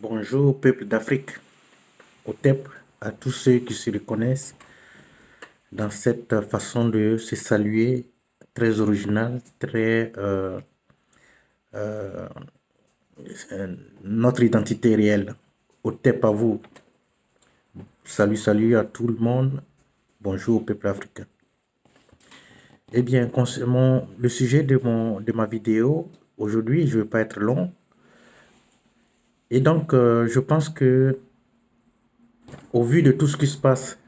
Bonjour peuple d'Afrique, au TEP, à tous ceux qui se reconnaissent dans cette façon de se saluer très originale, très notre identité réelle. Au TEP à vous, salut à tout le monde, bonjour au peuple africain. Eh bien, concernant le sujet de ma vidéo, aujourd'hui, je ne vais pas être long. Et donc, je pense que au vu de tout ce qui se passe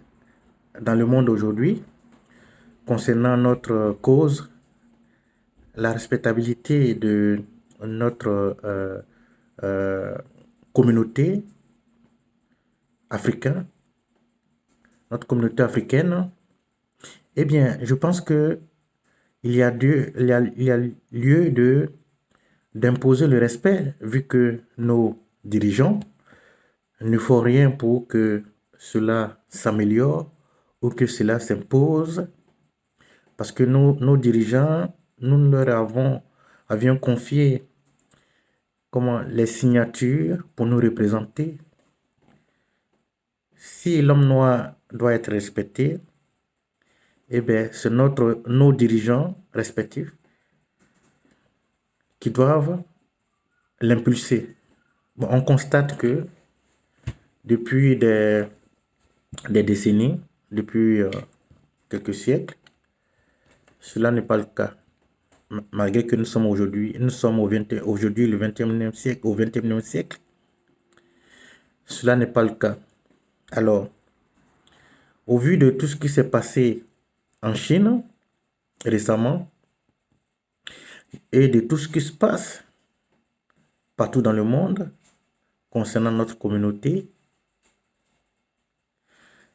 dans le monde aujourd'hui, concernant notre cause, la respectabilité de notre communauté africaine, notre communauté africaine, eh bien, je pense que il y a lieu d'imposer le respect, vu que nos dirigeants ne font rien pour que cela s'améliore ou que cela s'impose, parce que nos dirigeants, nous leur avions confié les signatures pour nous représenter. Si l'homme noir doit être respecté, eh bien, c'est nos dirigeants respectifs qui doivent l'impulser. Bon, on constate que depuis des décennies, depuis quelques siècles, cela n'est pas le cas. Malgré que nous sommes aujourd'hui le 21e siècle, au 21e siècle, cela n'est pas le cas. Alors, au vu de tout ce qui s'est passé en Chine récemment et de tout ce qui se passe partout dans le monde concernant notre communauté,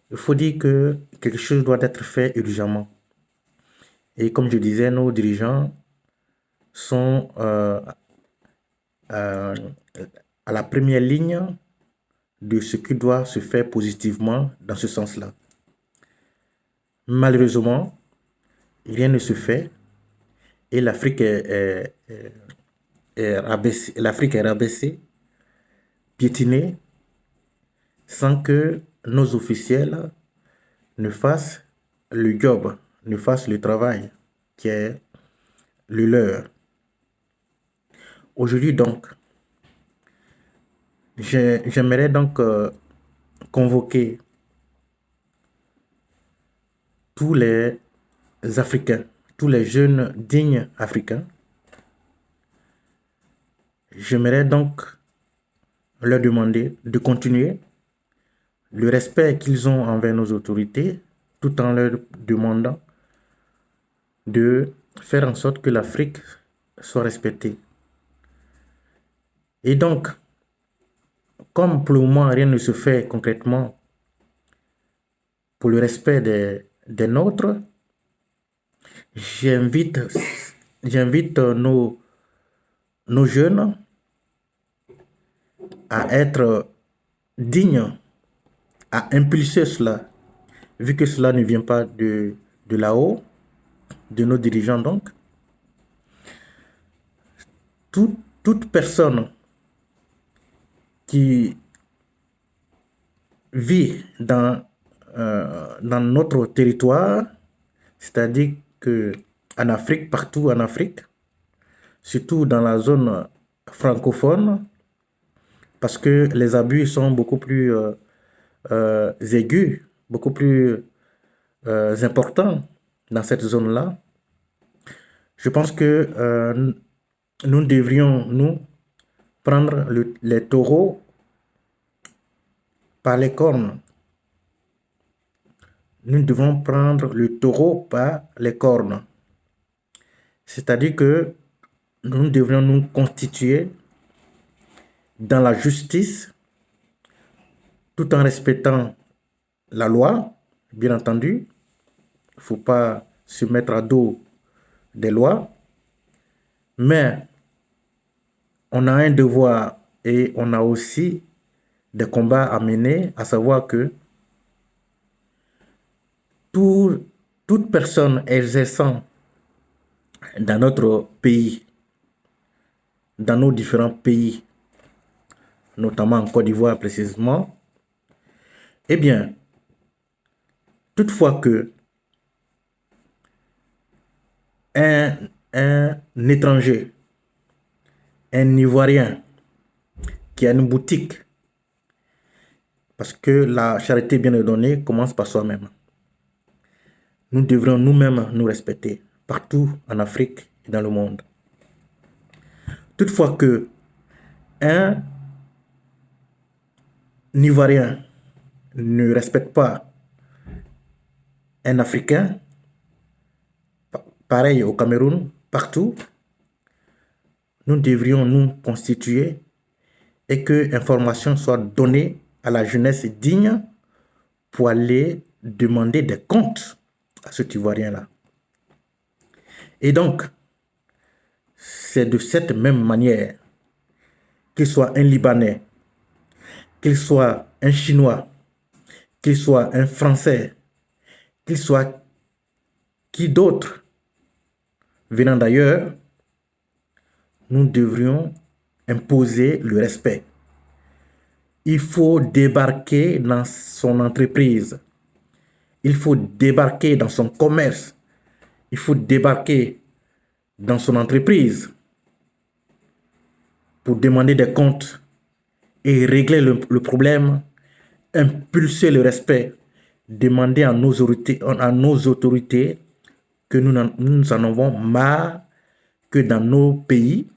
il faut dire que quelque chose doit être fait urgemment. Et comme je disais, nos dirigeants sont à la première ligne de ce qui doit se faire positivement dans ce sens-là. Malheureusement, rien ne se fait et l'Afrique est rabaissée, piétinée, sans que nos officiels ne fassent le job, ne fassent le travail qui est le leur. Aujourd'hui donc, j'aimerais donc convoquer tous les Africains, tous les jeunes dignes Africains. J'aimerais donc leur demander de continuer le respect qu'ils ont envers nos autorités, tout en leur demandant de faire en sorte que l'Afrique soit respectée. Et donc, comme pour le moment rien ne se fait concrètement pour le respect des nôtres, j'invite nos jeunes à être dignes, à impulser cela, vu que cela ne vient pas de là-haut, de nos dirigeants donc. Toute personne qui vit dans notre territoire, c'est-à-dire que en Afrique, partout en Afrique, surtout dans la zone francophone, parce que les abus sont beaucoup plus aigus, beaucoup plus importants dans cette zone-là. Je pense que nous devrions, nous, prendre les taureaux par les cornes. Nous devons prendre le taureau par les cornes. C'est-à-dire que nous devrions nous constituer dans la justice tout en respectant la loi, bien entendu. Il ne faut pas se mettre à dos des lois, mais on a un devoir et on a aussi des combats à mener, à savoir que toute personne exerçant dans notre pays, dans nos différents pays, notamment en Côte d'Ivoire précisément, eh bien, toutefois que un étranger, un Ivoirien qui a une boutique, parce que la charité bien ordonnée commence par soi-même. Nous devrions nous-mêmes nous respecter partout en Afrique et dans le monde. Toutefois que un Ivoirien ne respecte pas un Africain, pareil au Cameroun, partout, nous devrions nous constituer et que l'information soit donnée à la jeunesse digne pour aller demander des comptes à cet Ivoirien-là. Et donc, c'est de cette même manière, qu'il soit un Libanais, qu'il soit un Chinois, qu'il soit un Français, qu'il soit qui d'autre venant d'ailleurs, nous devrions imposer le respect. Il faut débarquer dans son entreprise. Il faut débarquer dans son commerce. Il faut débarquer dans son entreprise pour demander des comptes et régler le problème, impulser le respect, demander à nos autorités que nous en avons marre que dans nos pays,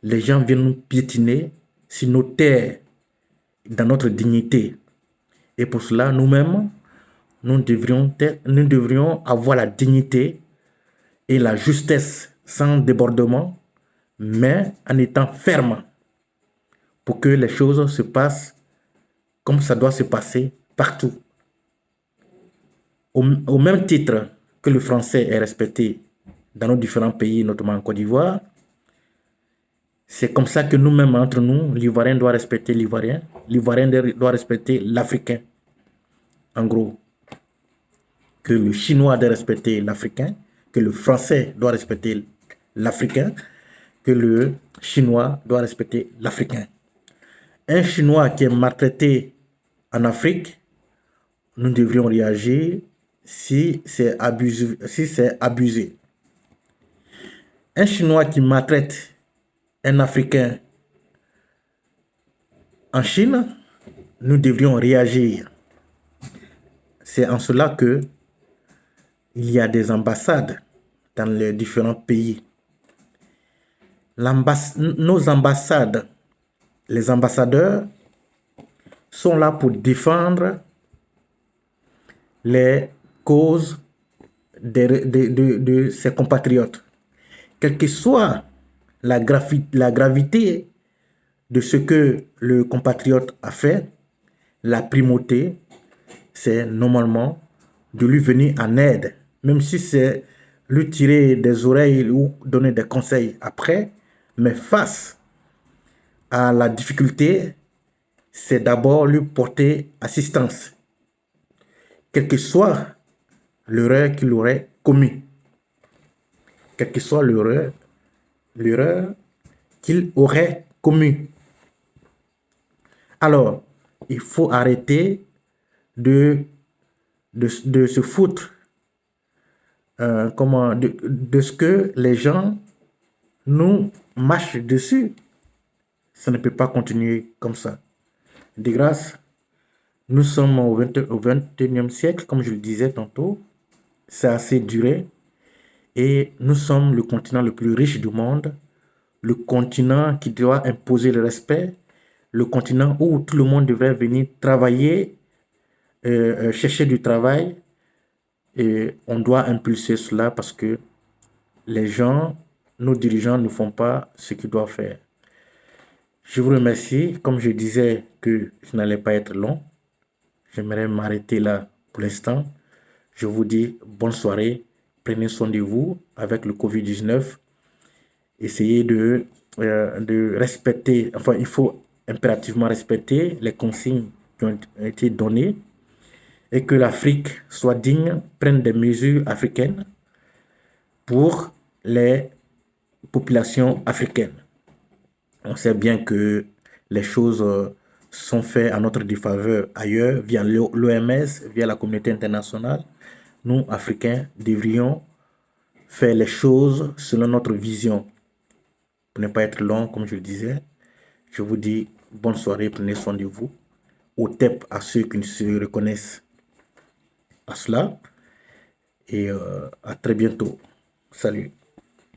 les gens viennent nous piétiner sur nos terres, dans notre dignité. Et pour cela, nous-mêmes, nous devrions avoir la dignité et la justesse sans débordement, mais en étant ferme pour que les choses se passent comme ça doit se passer partout. Au même titre que le français est respecté dans nos différents pays, notamment en Côte d'Ivoire, c'est comme ça que nous-mêmes, entre nous, l'Ivoirien doit respecter l'Ivoirien, l'Ivoirien doit respecter l'Africain. En gros, que le Chinois doit respecter l'Africain, que le Français doit respecter l'Africain, que le Chinois doit respecter l'Africain. Un Chinois qui est maltraité en Afrique, nous devrions réagir si c'est abusé. Un Chinois qui maltraite un Africain en Chine, nous devrions réagir. C'est en cela que il y a des ambassades dans les différents pays. Nos ambassades, les ambassadeurs sont là pour défendre les causes de ses compatriotes. Quelle que soit la gravité de ce que le compatriote a fait, la primauté, c'est normalement de lui venir en aide, même si c'est lui tirer des oreilles ou donner des conseils après, mais face à la difficulté, c'est d'abord lui porter assistance, quelle que soit l'erreur qu'il aurait commis, quelle que soit l'erreur qu'il aurait commis. Alors, il faut arrêter de se foutre de ce que les gens nous mâchent dessus. Ça ne peut pas continuer comme ça. De grâce, nous sommes au 21e siècle, comme je le disais tantôt. C'est assez duré. Et nous sommes le continent le plus riche du monde, le continent qui doit imposer le respect, le continent où tout le monde devrait venir travailler, chercher du travail. Et on doit impulser cela parce que les gens, nos dirigeants ne font pas ce qu'ils doivent faire. Je vous remercie. Comme je disais que je n'allais pas être long, j'aimerais m'arrêter là pour l'instant. Je vous dis bonne soirée. Prenez soin de vous avec le Covid-19. Essayez de respecter, enfin, il faut impérativement respecter les consignes qui ont été données et que l'Afrique soit digne, prenne des mesures africaines pour les populations africaines. On sait bien que les choses sont faites à notre défaveur ailleurs, via l'OMS, via la communauté internationale, nous, Africains, devrions faire les choses selon notre vision. Pour ne pas être long, comme je le disais, je vous dis bonne soirée, prenez soin de vous. Au TEP à ceux qui ne se reconnaissent à cela. Et à très bientôt. Salut.